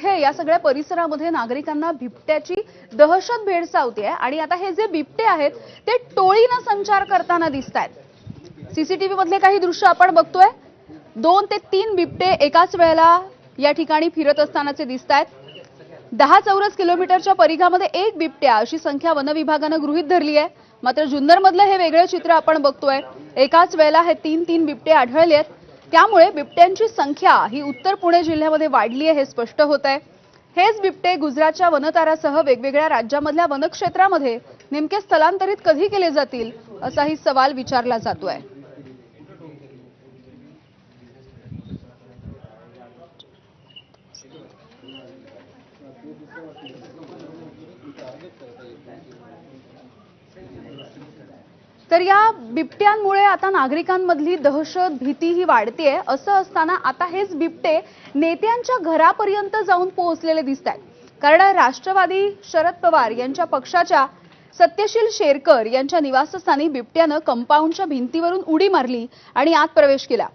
इथे या सगळ्या परिसरामध्ये नागरिकांना बिबट्याची दहशत भेडसावते आणि आता हे जे बिबटे आहेत ते टोळीनं संचार करताना दिसतायत। सीसीटीव्ही मधले काही दृश्य आपण बघतोय। 2 ते 3 बिबटे एकाच वेळेला या ठिकाणी फिरत असतानाचे दिसतायत। 10 चौरस किलोमीटरच्या परिघामध्ये एक बिबट्या अशी संख्या वन विभागानं गृहीत धरली आहे। मात्र जुन्नर मधलं हे वेगळे चित्र आपण बघतोय। एकाच वेळेला हे 3 बिबटे आढळलेत, त्यामुळे बिबट्यांची संख्या ही उत्तर पुणे जिल्ह्यामध्ये वाढली आहे हे स्पष्ट होत आहे। हेच बिबटे गुजरातच्या वनतारासह वेगवेगळ्या राज्यांमधल्या वनक्षेत्रामध्ये नेमके स्थलांतरित कधी केले जातील असाही सवाल विचारला जातोय। तर या बिबट्यांमुळे आता नागरिकांमधली दहशत भीती ही वाढतेय। असं असताना आता हेच बिबटे नेत्यांच्या घरापर्यंत जाऊन पोहोचलेले दिसतात। कारण राष्ट्रवादी शरद पवार यांच्या पक्षाच्या सत्यशील शेरकर यांच्या निवासस्थानी बिबट्यानं कंपाऊंडच्या भिंतीवरून उडी मारली आणि आत प्रवेश केला।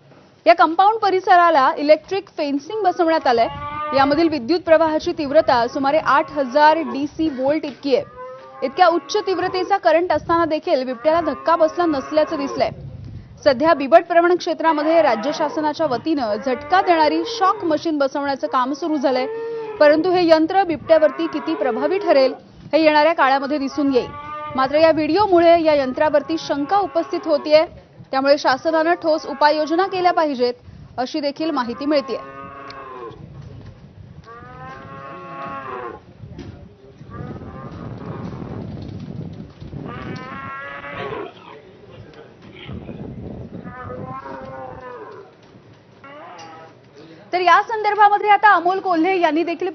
या कंपाऊंड परिसराला इलेक्ट्रिक फेन्सिंग बसवण्यात आलंय। यामधील विद्युत प्रवाहाची तीव्रता सुमारे 8000 DC व्होल्ट इतकी आहे। इतक्या उच्च तीव्रतेचा करंट असताना देखील बिबट्याला धक्का बसला नसल्याचं दिसलंय। सध्या बिबट प्रवण क्षेत्रामध्ये राज्य शासनाच्या वतीनं झटका देणारी शॉक मशीन बसवण्याचं काम सुरू झालंय। परंतु हे यंत्र बिबट्यावरती किती प्रभावी ठरेल हे येणाऱ्या काळामध्ये दिसून येईल। मात्र या व्हिडिओमुळे या यंत्रावरती शंका उपस्थित होतीये, त्यामुळे शासनानं ठोस उपाययोजना केल्या पाहिजेत अशी देखील माहिती मिळतेय। तर या संदर्भामध्ये आता अमोल कोल्हे यांनी देखील